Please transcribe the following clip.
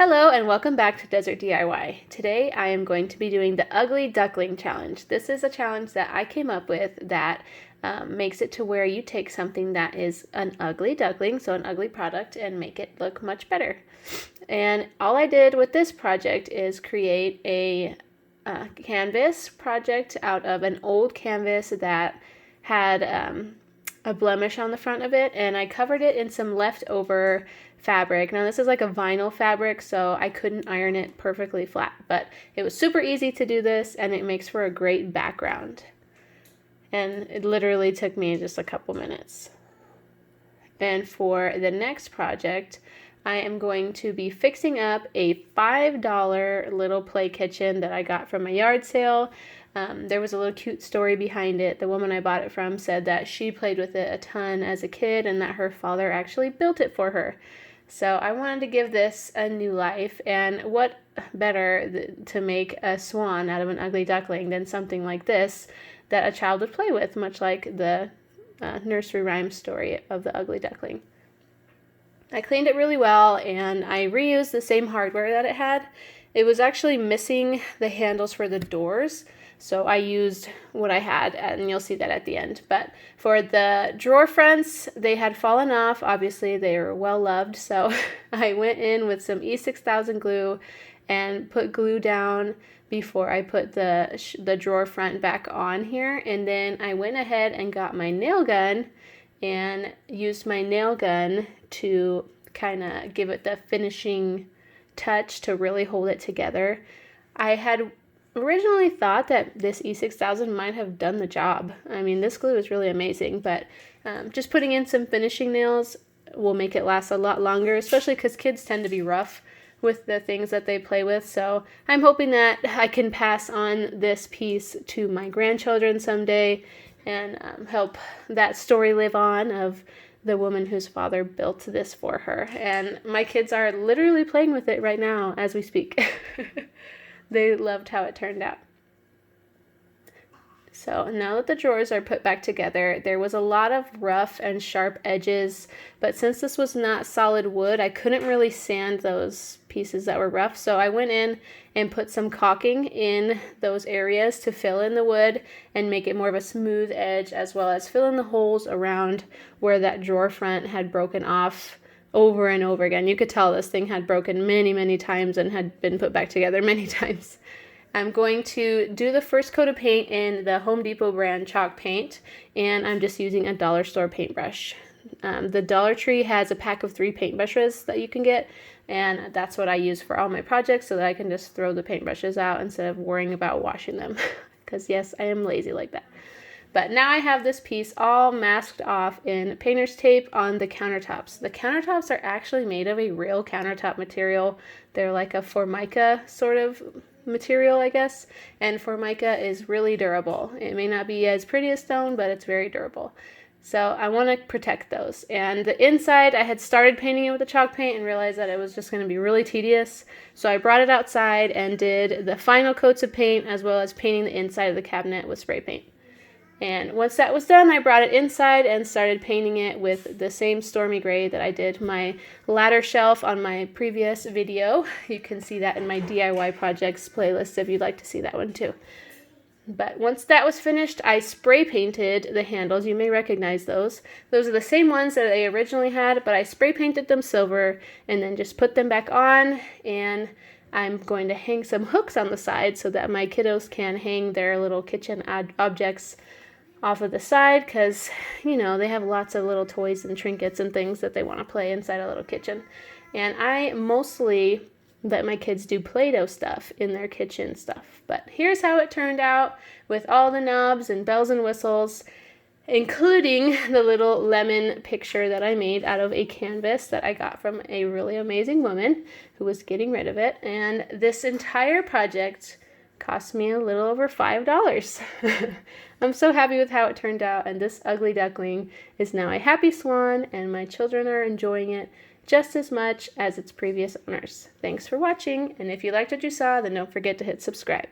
Hello and welcome back to Desert DIY. Today I am going to be doing the Ugly Duckling Challenge. This is a challenge that I came up with that makes it to where you take something that is an ugly duckling, so an ugly product, and make it look much better. And all I did with this project is create a canvas project out of an old canvas that had a blemish on the front of it, and I covered it in some leftover fabric. Now this is like a vinyl fabric, so I couldn't iron it perfectly flat, but it was super easy to do this, and it makes for a great background. And it literally took me just a couple minutes. And for the next project, I am going to be fixing up a $5 little play kitchen that I got from a yard sale. There was a little cute story behind it. The woman I bought it from said that she played with it a ton as a kid and that her father actually built it for her. So I wanted to give this a new life, and what better to make a swan out of an ugly duckling than something like this that a child would play with, much like the nursery rhyme story of the ugly duckling. I cleaned it really well, and I reused the same hardware that it had. It was actually missing the handles for the doors, so I used what I had, and you'll see that at the end. But for the drawer fronts, they had fallen off. Obviously, they were well loved, so I went in with some E6000 glue and put glue down before I put the drawer front back on here. And then I went ahead and got my nail gun and used my nail gun to kind of give it the finishing touch to really hold it together. I had originally thought that this E6000 might have done the job. I mean, this glue is really amazing, but just putting in some finishing nails will make it last a lot longer, especially because kids tend to be rough with the things that they play with. So I'm hoping that I can pass on this piece to my grandchildren someday and help that story live on of the woman whose father built this for her. And my kids are literally playing with it right now as we speak. They loved how it turned out. So now that the drawers are put back together, there was a lot of rough and sharp edges, but since this was not solid wood, I couldn't really sand those pieces that were rough. So I went in and put some caulking in those areas to fill in the wood and make it more of a smooth edge, as well as fill in the holes around where that drawer front had broken off over and over again. You could tell this thing had broken many, many times and had been put back together many times. I'm going to do the first coat of paint in the Home Depot brand chalk paint, and I'm just using a dollar store paintbrush. The Dollar Tree has a pack of 3 paintbrushes that you can get, and that's what I use for all my projects so that I can just throw the paintbrushes out instead of worrying about washing them. Because yes, I am lazy like that. But now I have this piece all masked off in painter's tape on the countertops. The countertops are actually made of a real countertop material. They're like a Formica sort of material, I guess. And Formica is really durable. It may not be as pretty as stone, but it's very durable. So I want to protect those. And the inside, I had started painting it with the chalk paint and realized that it was just going to be really tedious. So I brought it outside and did the final coats of paint, as well as painting the inside of the cabinet with spray paint. And once that was done, I brought it inside and started painting it with the same Stormy Gray that I did my ladder shelf on my previous video. You can see that in my DIY projects playlist if you'd like to see that one too. But once that was finished, I spray painted the handles. You may recognize those. Those are the same ones that I originally had, but I spray painted them silver and then just put them back on. And I'm going to hang some hooks on the side so that my kiddos can hang their little kitchen objects off of the side, because you know they have lots of little toys and trinkets and things that they want to play inside a little kitchen. And I mostly let my kids do Play-Doh stuff in their kitchen stuff. But here's how it turned out with all the knobs and bells and whistles, including the little lemon picture that I made out of a canvas that I got from a really amazing woman who was getting rid of it. And this entire project cost me a little over $5. I'm so happy with how it turned out, and this ugly duckling is now a happy swan, and my children are enjoying it just as much as its previous owners. Thanks for watching, and if you liked what you saw, then don't forget to hit subscribe.